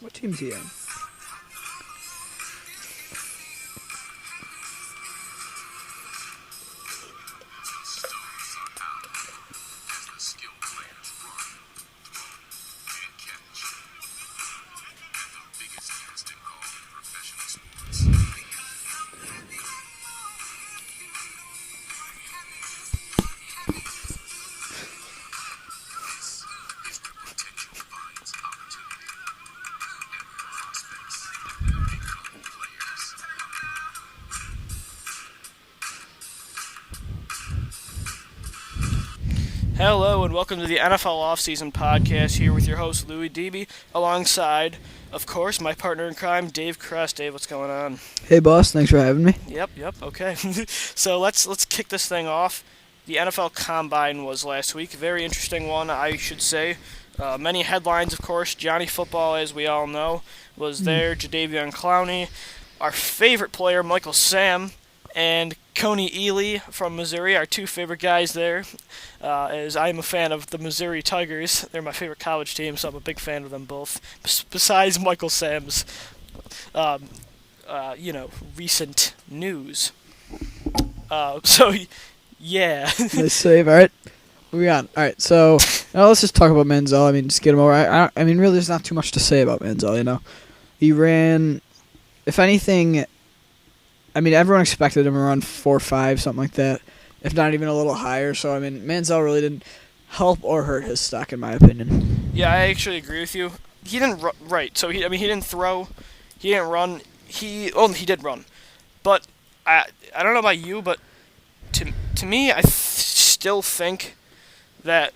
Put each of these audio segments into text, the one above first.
What team's he on? Hello and welcome to the NFL Offseason Podcast here with your host Louis Debe, alongside, of course, my partner in crime, Dave Kress. Dave, what's going on? Hey, boss. Thanks for having me. Yep, okay. So let's kick this thing off. The NFL Combine was last week, a very interesting one, I should say. Many headlines, of course. Johnny Football, as we all know, was there. Jadeveon Clowney, our favorite player, Michael Sam, and Coney Ely from Missouri, our two favorite guys there, as I am a fan of the Missouri Tigers. They're my favorite college team, so I'm a big fan of them both. Besides Michael Sam's, um, recent news. So, yeah. Nice save. All right. Moving on. All right. So now let's just talk about Manziel. I mean, just get him over. I mean, really, there's not too much to say about Manziel. You know, he ran. If anything, I mean, everyone expected him to run 4.5, something like that, if not even a little higher. So I mean, Manziel really didn't help or hurt his stock, in my opinion. Yeah, I actually agree with you. He didn't right. So he didn't throw, he didn't run. He did run, but I don't know about you, but to me, still think that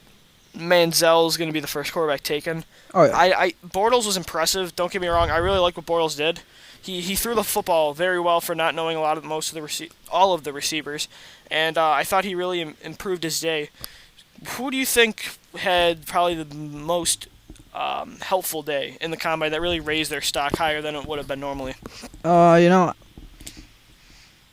Manziel is going to be the first quarterback taken. Oh yeah. Bortles was impressive. Don't get me wrong. I really like what Bortles did. He threw the football very well for not knowing all of the receivers, and I thought he really improved his day. Who do you think had probably the most helpful day in the combine that really raised their stock higher than it would have been normally? You know,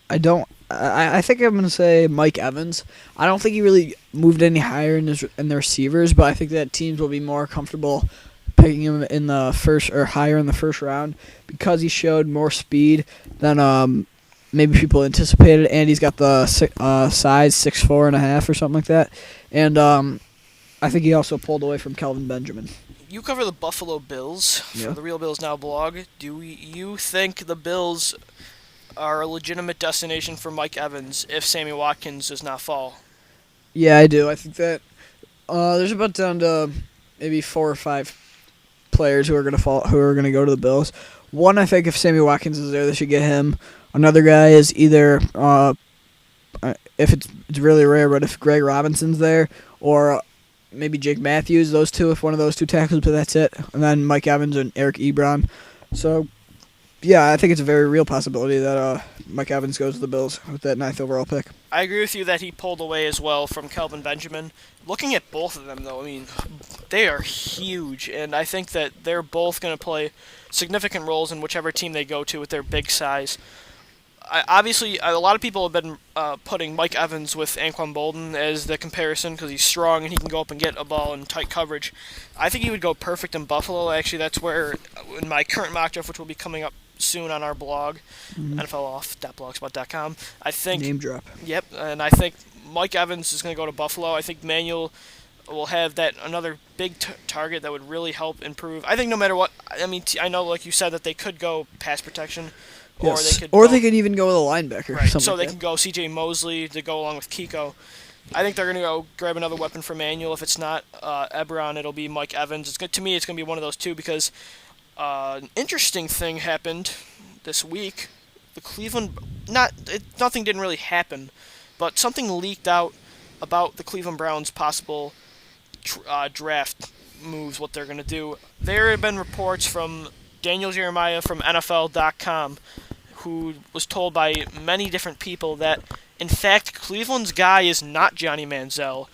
I don't. I think I'm gonna say Mike Evans. I don't think he really moved any higher in the receivers, but I think that teams will be more comfortable picking him in the first or higher in the first round because he showed more speed than maybe people anticipated, and he's got the size 6'4.5" or something like that, and I think he also pulled away from Kelvin Benjamin. You cover the Buffalo Bills for the Real Bills Now blog. Do you think the Bills are a legitimate destination for Mike Evans if Sammy Watkins does not fall? Yeah, I do. I think that there's about down to maybe 4 or 5 players who are going to fall, who are going to go to the Bills. One, I think if Sammy Watkins is there, they should get him. Another guy is either if it's really rare, but if Greg Robinson's there, or maybe Jake Matthews. Those two, if one of those two tackles, but that's it. And then Mike Evans and Eric Ebron. So, yeah, I think it's a very real possibility that Mike Evans goes to the Bills with that 9th overall pick. I agree with you that he pulled away as well from Kelvin Benjamin. Looking at both of them, though, I mean, they are huge, and I think that they're both going to play significant roles in whichever team they go to with their big size. Obviously, a lot of people have been putting Mike Evans with Anquan Bolden as the comparison because he's strong and he can go up and get a ball in tight coverage. I think he would go perfect in Buffalo. Actually, that's where, in my current mock draft, which will be coming up soon on our blog, NFLoff.blogspot.com, I think... Name drop. Yep, and I think Mike Evans is going to go to Buffalo. I think Manuel will have that another big target that would really help improve. I think no matter what, I mean, I know, like you said, that they could go pass protection. Yes. Or they could even go with a linebacker. Right, so like they that. can go C.J. Mosley to go along with Kiko. I think they're going to go grab another weapon for Manuel. If it's not Ebron, it'll be Mike Evans. It's good to me. It's going to be one of those two because an interesting thing happened this week. The Cleveland nothing didn't really happen, but something leaked out about the Cleveland Browns' possible draft moves. What they're going to do. There have been reports from Daniel Jeremiah from NFL.com, who was told by many different people that, in fact, Cleveland's guy is not Johnny Manziel.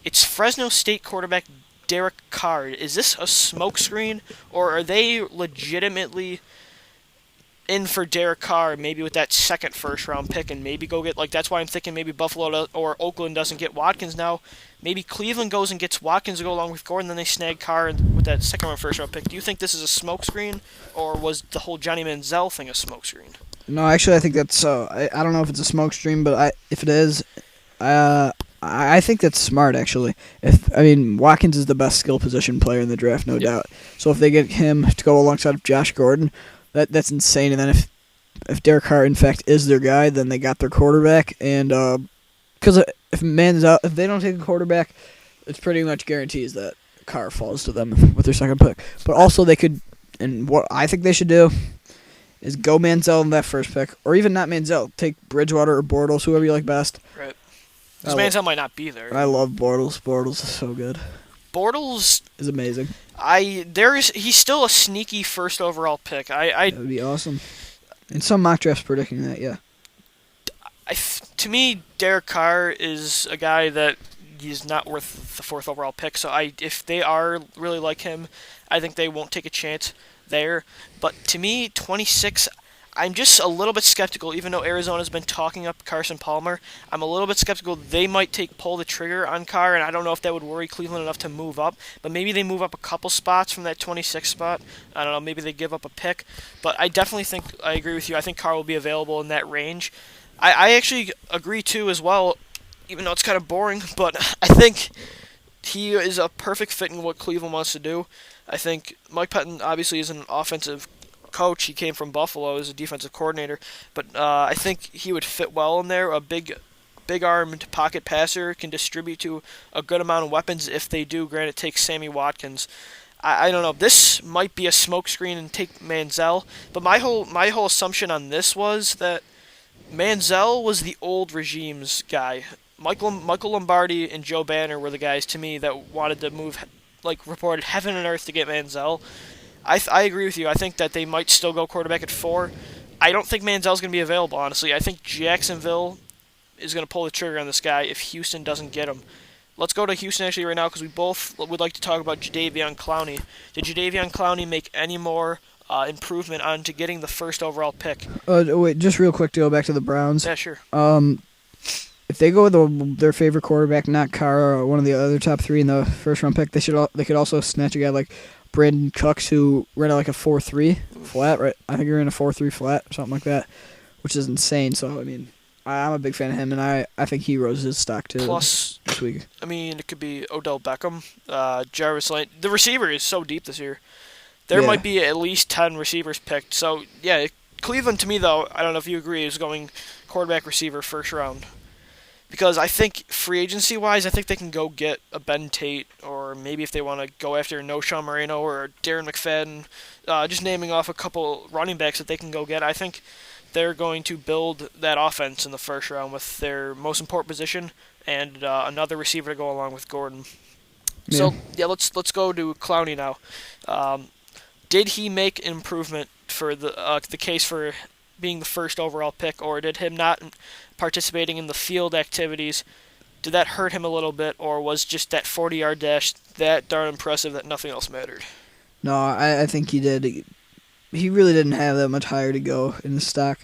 It's Fresno State quarterback Derek Carr. Is this a smokescreen, or are they legitimately in for Derek Carr, maybe with that second first round pick, and maybe go get, like, that's why I'm thinking maybe or Oakland doesn't get Watkins now. Maybe Cleveland goes and gets Watkins to go along with Gordon, then they snag Carr with that second round first round pick. Do you think this is a smokescreen, or was the whole Johnny Manziel thing a smokescreen? No, actually, I think that's. I don't know if it's a smoke stream, but if it is, I think that's smart. Actually, Watkins is the best skill position player in the draft, no doubt. So if they get him to go alongside of Josh Gordon, that's insane. And then if Derek Carr in fact is their guy, then they got their quarterback. And because if they don't take a quarterback, it's pretty much guarantees that Carr falls to them with their second pick. But also they could, and what I think they should do is go Manziel in that first pick, or even not Manziel. Take Bridgewater or Bortles, whoever you like best. Right. Because Manziel might not be there. I love Bortles. Bortles is so good. Bortles is amazing. He's still a sneaky first overall pick. That would be awesome. And some mock drafts predicting that, yeah. To me, Derek Carr is a guy that he's not worth the fourth overall pick. So if they are really like him, I think they won't take a chance there. But to me, 26, I'm just a little bit skeptical. Even though Arizona's been talking up Carson Palmer, I'm a little bit skeptical they might pull the trigger on Carr, and I don't know if that would worry Cleveland enough to move up. But maybe they move up a couple spots from that 26 spot. I don't know. Maybe they give up a pick. But I definitely think I agree with you. I think Carr will be available in that range. I actually agree too as well, even though it's kind of boring. But I think he is a perfect fit in what Cleveland wants to do. I think Mike Pettin obviously is an offensive coach. He came from Buffalo as a defensive coordinator, but I think he would fit well in there. A big-armed pocket passer, can distribute to a good amount of weapons if they do. Granted, take Sammy Watkins. I don't know. This might be a smokescreen and take Manziel, but my whole assumption on this was that Manziel was the old regime's guy. Michael Lombardi and Joe Banner were the guys to me that wanted to move, like reported heaven and earth to get Manziel. I agree with you. I think that they might still go quarterback at 4. I don't think Manziel's going to be available, honestly. I think Jacksonville is going to pull the trigger on this guy if Houston doesn't get him. Let's go to Houston actually right now because we both would like to talk about Jadeveon Clowney. Did Jadeveon Clowney make any more improvement on to getting the first overall pick? Wait, just real quick to go back to the Browns. Yeah, sure. If they go with their favorite quarterback, not Carr or one of the other top 3 in the first round pick, they could also snatch a guy like Brandon Cooks, who ran like a 4.3 flat, right? I think he ran a 4.3 flat or something like that, which is insane. So, I'm a big fan of him, and I think he rose his stock too. Plus, this week. It could be Odell Beckham, Jarvis Lane. The receiver is so deep this year. There might be at least 10 receivers picked. So, yeah, Cleveland to me, though, I don't know if you agree, is going quarterback receiver first round. Because I think free agency-wise, I think they can go get a Ben Tate, or maybe if they want to go after No. Sean Moreno or Darren McFadden, just naming off a couple running backs that they can go get. I think they're going to build that offense in the first round with their most important position and another receiver to go along with Gordon. Yeah. So yeah, let's go to Clowney now. Did he make an improvement for the case for being the first overall pick, or did him not participating in the field activities, did that hurt him a little bit, or was just that 40-yard dash that darn impressive that nothing else mattered? No, I think he did. He really didn't have that much higher to go in the stock,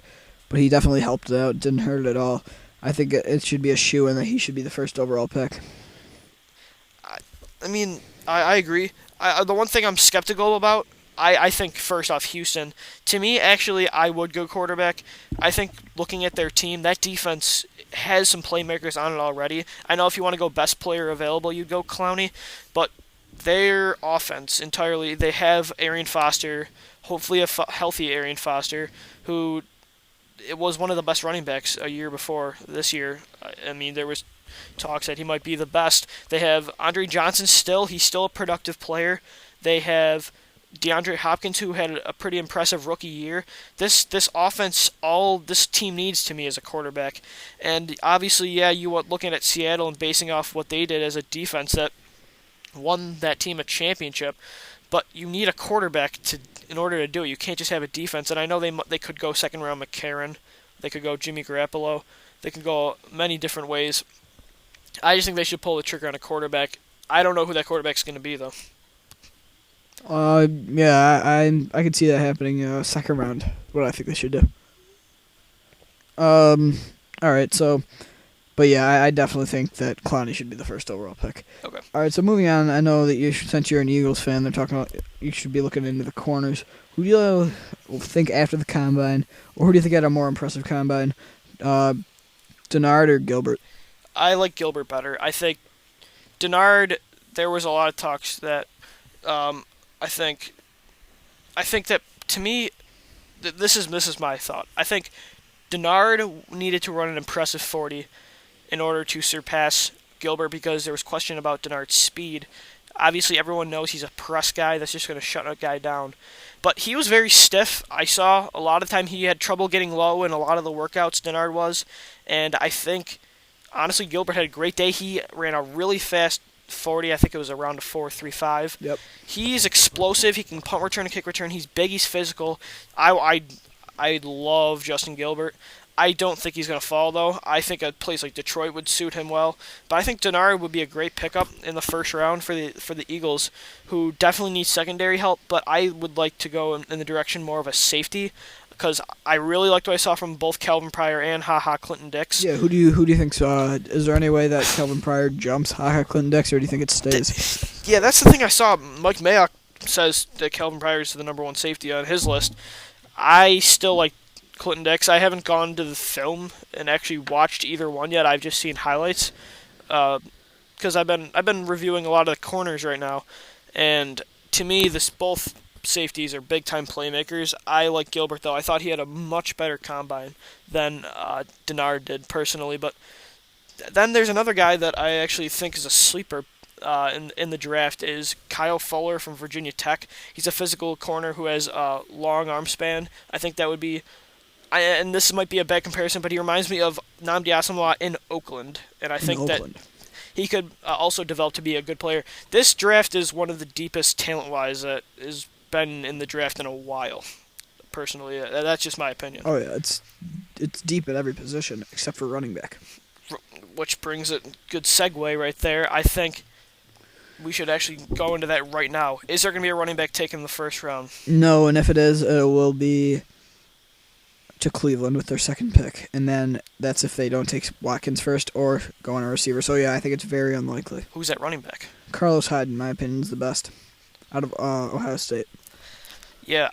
but he definitely helped it out. Didn't hurt it at all. I think it should be a shoo-in that he should be the first overall pick. I agree. The one thing I'm skeptical about, I think, first off, Houston. To me, actually, I would go quarterback. I think looking at their team, that defense has some playmakers on it already. I know if you want to go best player available, you'd go Clowney. But their offense entirely, they have Arian Foster, hopefully a healthy Arian Foster, who it was one of the best running backs a year before this year. There was talks that he might be the best. They have Andre Johnson still. He's still a productive player. They have DeAndre Hopkins, who had a pretty impressive rookie year. This offense, all this team needs to me as a quarterback. And obviously, yeah, you are looking at Seattle and basing off what they did as a defense that won that team a championship. But you need a quarterback in order to do it. You can't just have a defense. And I know they could go second round McCarron. They could go Jimmy Garoppolo. They can go many different ways. I just think they should pull the trigger on a quarterback. I don't know who that quarterback's going to be, though. Yeah, I could see that happening. Second round, what I think they should do. All right, so, but yeah, I definitely think that Clowney should be the first overall pick. Okay. All right, so moving on, I know that since you're an Eagles fan, they're talking about you should be looking into the corners. Who do you think after the combine, or who do you think had a more impressive combine, Denard or Gilbert? I like Gilbert better. I think Denard. There was a lot of talks that I think that to me this is my thought. I think Denard needed to run an impressive 40 in order to surpass Gilbert because there was question about Denard's speed. Obviously, everyone knows he's a press guy that's just going to shut a guy down. But he was very stiff. I saw a lot of time he had trouble getting low in a lot of the workouts, Denard was. And I think, honestly, Gilbert had a great day. He ran a really fast 40. I think it was around a 4.35. Yep. He's explosive. He can punt return and kick return. He's big. He's physical. I love Justin Gilbert. I don't think he's going to fall, though. I think a place like Detroit would suit him well. But I think Denard would be a great pickup in the first round for the Eagles, who definitely need secondary help. But I would like to go in the direction more of a safety, because I really liked what I saw from both Calvin Pryor and Clinton Dix. Yeah, who do you think? Is there any way that Calvin Pryor jumps Clinton Dix, or do you think it stays? Yeah, that's the thing I saw. Mike Mayock says that Calvin Pryor is the number one safety on his list. I still like Clinton Dix. I haven't gone to the film and actually watched either one yet. I've just seen highlights because I've been reviewing a lot of the corners right now, and to me, both safeties are big time playmakers. I like Gilbert though. I thought he had a much better combine than Denard did personally. But then there's another guy that I actually think is a sleeper. In the draft is Kyle Fuller from Virginia Tech. He's a physical corner who has a long arm span. I think that would be, and this might be a bad comparison, but he reminds me of Nnamdi Asomugha in Oakland, and I think that he could also develop to be a good player. This draft is one of the deepest talent-wise that has been in the draft in a while. Personally, that's just my opinion. Oh yeah, it's deep at every position except for running back. Which brings a good segue right there. I think we should actually go into that right now. Is there going to be a running back taken in the first round? No, and if it is, it will be to Cleveland with their second pick, and then that's if they don't take Watkins first or go on a receiver. So yeah, I think it's very unlikely. Who's that running back? Carlos Hyde, in my opinion, is the best out of Ohio State. Yeah,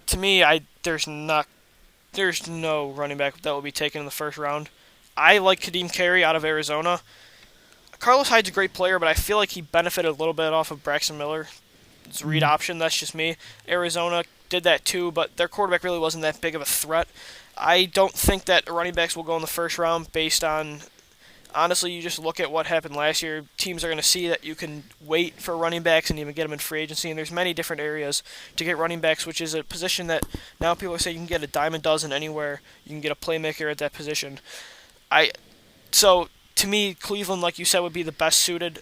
to me, there's no running back that will be taken in the first round. I like Kadeem Carey out of Arizona. Carlos Hyde's a great player, but I feel like he benefited a little bit off of Braxton Miller. It's a read option, that's just me. Arizona did that too, but their quarterback really wasn't that big of a threat. I don't think that running backs will go in the first round based on, honestly, you just look at what happened last year. Teams are going to see that you can wait for running backs and even get them in free agency, and there's many different areas to get running backs, which is a position that now people are saying you can get a dime a dozen anywhere. You can get a playmaker at that position. So to me, Cleveland, like you said, would be the best suited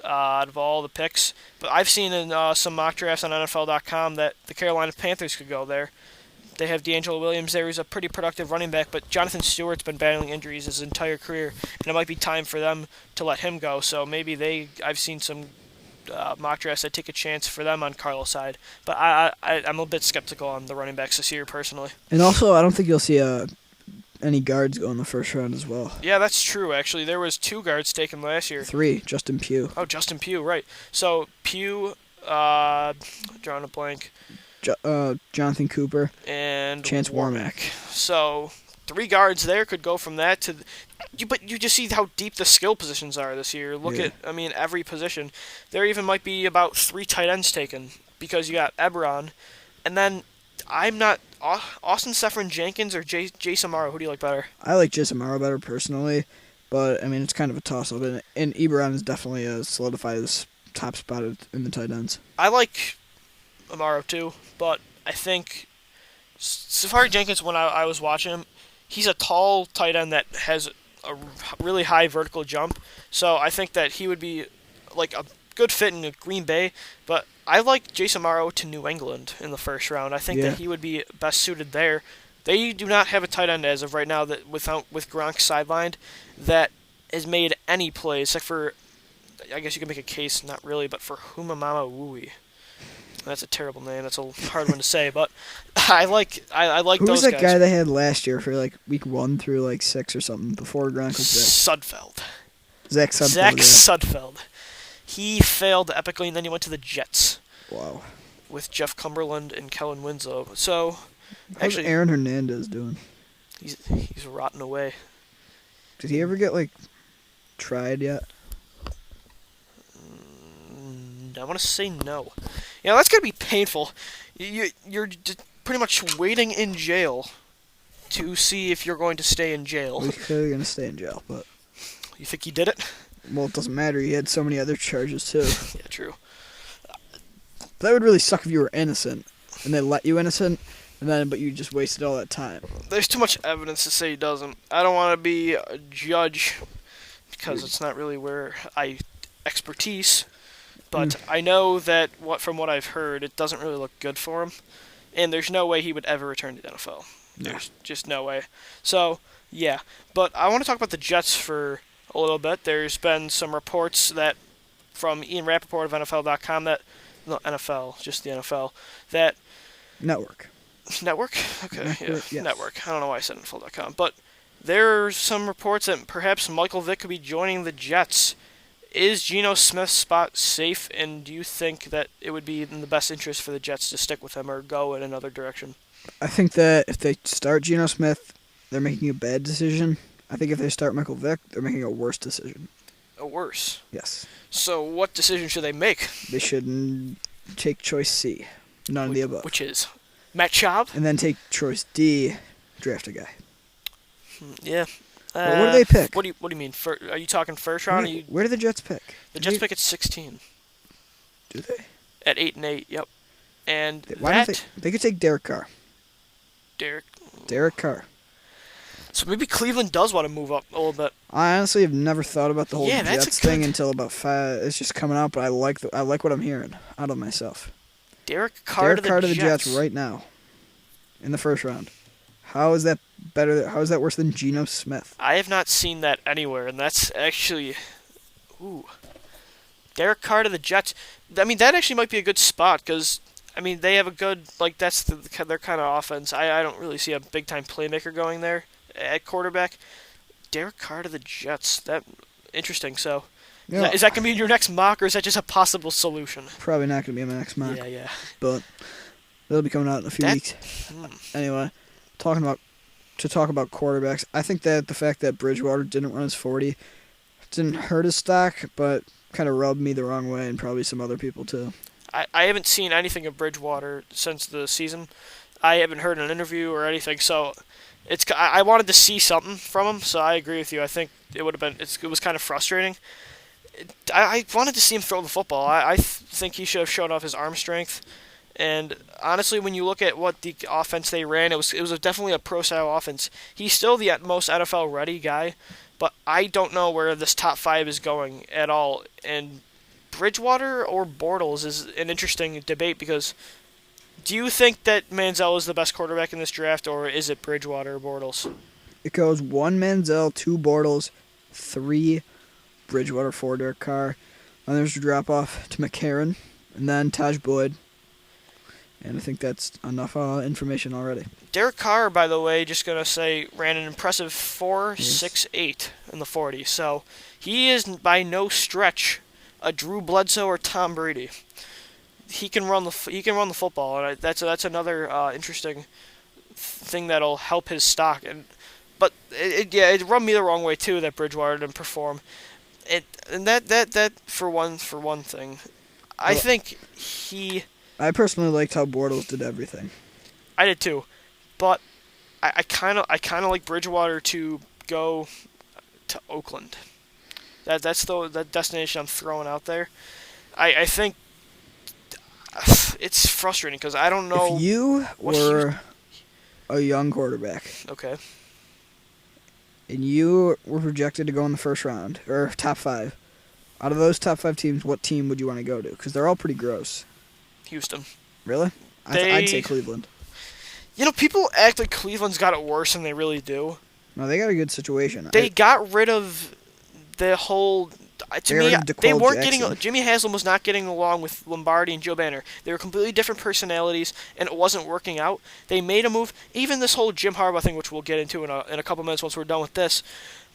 out of all the picks. But I've seen in some mock drafts on NFL.com that the Carolina Panthers could go there. They have D'Angelo Williams there, who's a pretty productive running back, but Jonathan Stewart's been battling injuries his entire career, and it might be time for them to let him go. So maybe I've seen some mock drafts that take a chance for them on Carlos' side. But I'm a bit skeptical on the running backs this year, personally. And also, I don't think you'll see any guards go in the first round as well. Yeah, that's true, actually. There was 2 guards taken last year. 3, Justin Pugh. Oh, Justin Pugh, right. So, Pugh, drawing a blank. Jonathan Cooper. And Chance Warmack. So, 3 guards there could go from that to... But you just see how deep the skill positions are this year. Look at, every position. There even might be about 3 tight ends taken, because you got Ebron, and then I'm not... Austin Seferian-Jenkins or Jace Amaro, who do you like better? I like Jace Amaro better personally, but it's kind of a toss-up, and Ebron is definitely solidified his top spot in the tight ends. I like Amaro too, but I think Seferian-Jenkins, when I was watching him, he's a tall tight end that has a really high vertical jump, so I think that he would be like a good fit in Green Bay, but I like Jace Amaro to New England in the first round. I think that he would be best suited there. They do not have a tight end as of right now that with Gronk sidelined that has made any plays except for, I guess you can make a case, not really, but for Humamama Wooey. That's a terrible name. That's a hard one to say, but I like Who those was that guys. guy they had last year for like week 1 through like 6 or something before Gronk was Sudfeld. there? Zach Sudfeld. Zach yeah. Sudfeld. He failed epically, and then he went to the Jets Wow. with Jeff Cumberland and Kellen Winslow. So, How's actually, Aaron Hernandez doing? he's rotting away. Did he ever get like tried yet? I want to say no. Yeah, that's gonna be painful. You're just pretty much waiting in jail to see if you're going to stay in jail. Well, he's clearly gonna stay in jail, but You think he did it? well, it doesn't matter. He had so many other charges too. Yeah, true. That would really suck if you were innocent and they let you innocent, and then but you just wasted all that time. There's too much evidence to say he doesn't. I don't want to be a judge because it's not really where I expertise. But I know that from what I've heard, it doesn't really look good for him, and there's no way he would ever return to the NFL. No. There's just no way. So yeah, but I want to talk about the Jets for a little bit. There's been some reports that from Ian Rappaport of NFL.com that no NFL, just the NFL that Network. network. Okay, Network, yeah, yes. network. I don't know why I said NFL.com, but there's some reports that perhaps Michael Vick could be joining the Jets. Is Geno Smith's spot safe, and do you think that it would be in the best interest for the Jets to stick with him or go in another direction? I think that if they start Geno Smith, they're making a bad decision. I think if they start Michael Vick, they're making a worse decision. Or worse. Yes. So what decision should they make? They should take choice C. None of the above. Which is Matt Schaub? And then take choice D, draft a guy. Yeah. Well, what do they pick? What do you mean? Are you talking first round? Where do the Jets pick? The Jets pick at 16. Do they? At 8 and 8. Yep. And Why don't they could take Derek Carr. Derek Carr. So maybe Cleveland does want to move up a little bit. I honestly have never thought about the whole Yeah, that's a Jets good- thing until about 5. It's just coming out, but I like what I'm hearing out of myself. Derek Carr to the Jets right now, in the first round. How is that better? How is that worse than Geno Smith? I have not seen that anywhere, and that's actually, ooh, Derek Carr to the Jets. I mean, that actually might be a good spot because I mean they have a good that's their kind of offense. I don't really see a big time playmaker going there at quarterback. Derek Carr to the Jets. That interesting. So Yeah, is that gonna be your next mock, or is that just a possible solution? probably not going to be my next mock, Yeah. but it'll be coming out in a few weeks. Anyway, talk about quarterbacks. I think that the fact that Bridgewater didn't run his 40 didn't hurt his stock, but kind of rubbed me the wrong way, and probably some other people too. I haven't seen anything of Bridgewater since the season. I haven't heard an interview or anything, so I wanted to see something from him. So I agree with you. I think it would have been. It was kind of frustrating. I wanted to see him throw the football. I think he should have shown off his arm strength. And honestly, when you look at what the offense they ran, it was definitely a pro-style offense. He's still the most NFL-ready guy, but I don't know where this top 5 is going at all. And Bridgewater or Bortles is an interesting debate because do you think that Manziel is the best quarterback in this draft, or is it Bridgewater or Bortles? It goes 1 Manziel, 2 Bortles, 3 Bridgewater, 4 Derek Carr. And there's a drop off to McCarron, and then Taj Boyd. And I think that's enough information already. Derek Carr, by the way, just going to say, ran an impressive 4.68 in the 40. So he is by no stretch a Drew Bledsoe or Tom Brady. He can run the football, and that's another interesting thing that'll help his stock. But it rubbed me the wrong way too that Bridgewater didn't perform. And that for one thing, I think I personally liked how Bortles did everything. I did too, but I kind of like Bridgewater to go to Oakland. That's the destination I'm throwing out there. I think it's frustrating because I don't know. If you were a young quarterback, Okay. and you were projected to go in the first round or top 5, out of those top 5 teams, what team would you want to go to? Because they're all pretty gross. Houston. Really? I'd say Cleveland. You know, people act like Cleveland's got it worse than they really do. No, they got a good situation. They got rid of the whole To They me, already they DeQuell weren't Jackson. getting. Jimmy Haslam was not getting along with Lombardi and Joe Banner. They were completely different personalities, and it wasn't working out. They made a move. Even this whole Jim Harbaugh thing, which we'll get into in a couple minutes once we're done with this.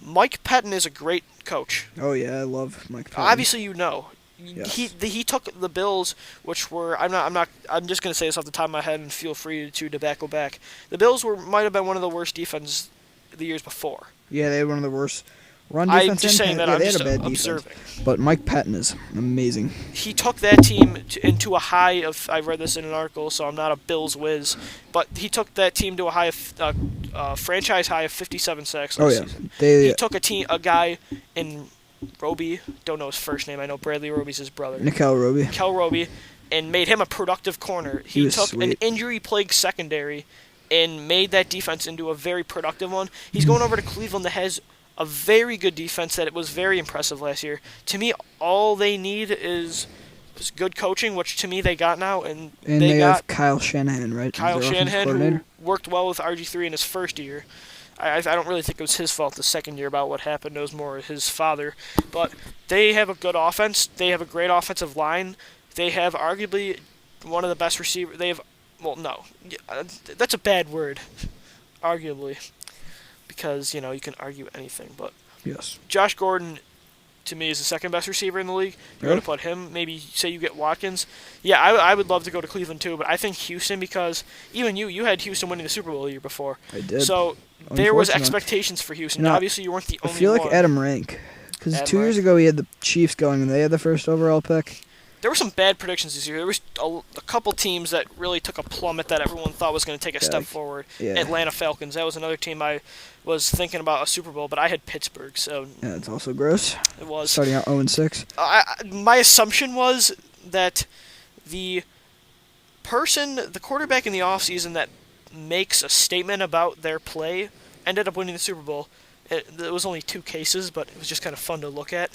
Mike Pettin is a great coach. Oh yeah, I love Mike Pettin. Obviously, you know. Yes. He took the Bills, which were I'm just gonna say this off the top of my head, and feel free to go back. The Bills might have been one of the worst defenses the years before. Yeah, they had one of the worst run I'm defense. just saying that. Yeah, I'm they had just a bad observing. defense. But Mike Patton is amazing. He took that team into a high of. I read this in an article, so I'm not a Bills whiz, but he took that team to a high of franchise high of 57 sacks last season. He took a guy in Roby, don't know his first name. I know Bradley Roby's his brother. Nickel Roby. Kel Roby, and made him a productive corner. He was took sweet. an injury-plagued secondary and made that defense into a very productive one. He's going over to Cleveland that has a very good defense that was very impressive last year. To me, all they need is good coaching, which to me they got now, and they got have Kyle Shanahan, right? Kyle as their offensive Shanahan, who coordinator. worked well with RG3 in his first year. I don't really think it was his fault the second year about what happened. It was more his father. But they have a good offense. They have a great offensive line. They have arguably one of the best receivers. They have, well, no, that's a bad word, arguably, because you can argue anything. But Yes. Josh Gordon, to me, is the second best receiver in the league. You're going to put him. Maybe say you get Watkins. Yeah, I would love to go to Cleveland too, but I think Houston, because even you had Houston winning the Super Bowl the year before. I did. So there was Unfortunately. expectations for Houston. You know, Obviously, you weren't the I only feel like one. Adam Rank, because Adam 2 years Rank. ago he had the Chiefs going and they had the first overall pick. There were some bad predictions this year. There was a couple teams that really took a plummet that everyone thought was going to take a step forward. Yeah. Atlanta Falcons. That was another team I was thinking about a Super Bowl, but I had Pittsburgh, so Yeah, it's also gross. it was. Starting out 0-6. My assumption was that the quarterback in the offseason that makes a statement about their play ended up winning the Super Bowl. There was only 2 cases, but it was just kind of fun to look at.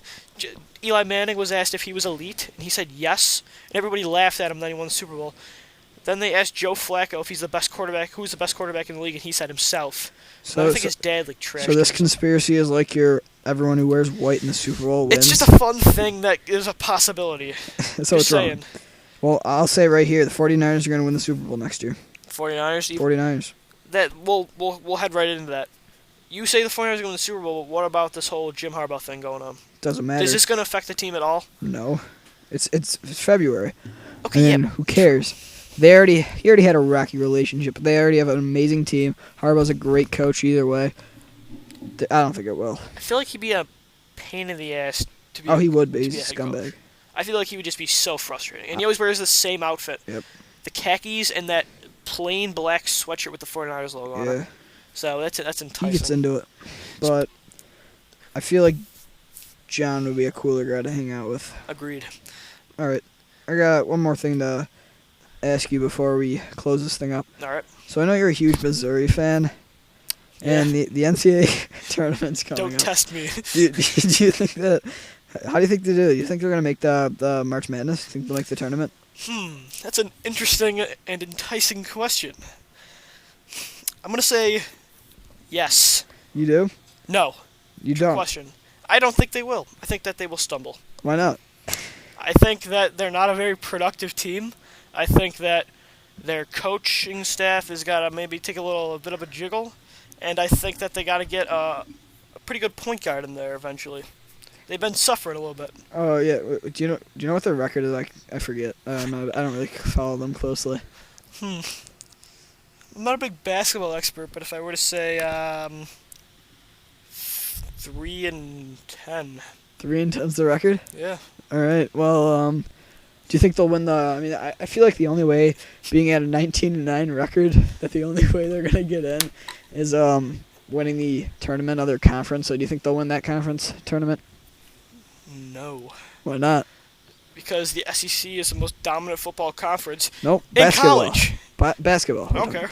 Eli Manning was asked if he was elite, and he said yes, and everybody laughed at him, then he won the Super Bowl. Then they asked Joe Flacco if he's the best quarterback, who's the best quarterback in the league, and he said himself. So I think his dad trashed So this him. conspiracy is like everyone who wears white in the Super Bowl wins. It's just a fun thing that is a possibility. so Just it's saying. wrong. Well, I'll say right here, the 49ers are going to win the Super Bowl next year. 49ers. 49ers. We'll head right into that. You say the 49ers are going to win the Super Bowl, but what about this whole Jim Harbaugh thing going on? Doesn't matter. Is this going to affect the team at all? No. It's February. Okay, And who cares? He already had a rocky relationship. They already have an amazing team. Harbaugh's a great coach either way. I don't think it will. I feel like he'd be a pain in the ass to be. Oh, he would be. to He's be a head coach. scumbag. I feel like he would just be so frustrating. And he always wears the same outfit. Yep. The khakis and that plain black sweatshirt with the 49ers logo on Yeah. it. So that's enticing. He gets into it. But I feel like John would be a cooler guy to hang out with. Agreed. All right. I got one more thing to ask you before we close this thing up. All right. So I know you're a huge Missouri fan. And the NCAA tournament's coming Don't up. test me. Do you think that... How do you think they do? Do you think they're going to make the March Madness? Do you think they'll make the tournament? That's an interesting and enticing question. I'm going to say yes. You do? No. You don't? Question. I don't think they will. I think that they will stumble. Why not? I think that they're not a very productive team. I think that their coaching staff has got to maybe take a bit of a jiggle. And I think that they got to get a pretty good point guard in there eventually. They've been suffering a little bit. Oh yeah. Do you know what their record is like? I forget. No, I don't really follow them closely. I'm not a big basketball expert, but if I were to say 3-10. 3-10's the record. Yeah. All right. Well, do you think they'll win the? I mean, I feel like the only way, being at a 19-9 record, that the only way they're gonna get in is winning the tournament of their conference. So do you think they'll win that conference tournament? No. Why not? Because the SEC is the most dominant football conference Nope. in Basketball. college. Basketball. I don't care.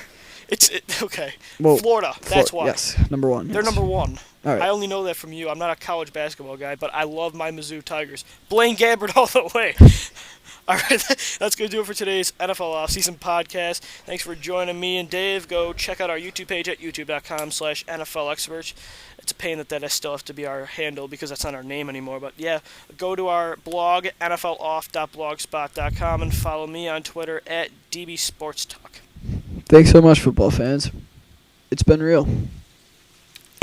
Okay. Well, Florida. That's why. Yes, number one. They're yes. number one. All right. I only know that from you. I'm not a college basketball guy, but I love my Mizzou Tigers. Blaine Gabbert all the way. All right, that's going to do it for today's NFL offseason podcast. Thanks for joining me and Dave. Go check out our YouTube page at youtube.com/NFL Experts. It's a pain that still have to be our handle because that's not our name anymore. But yeah, go to our blog, nfloff.blogspot.com, and follow me on Twitter at DBSportsTalk. Thanks so much, football fans. It's been real.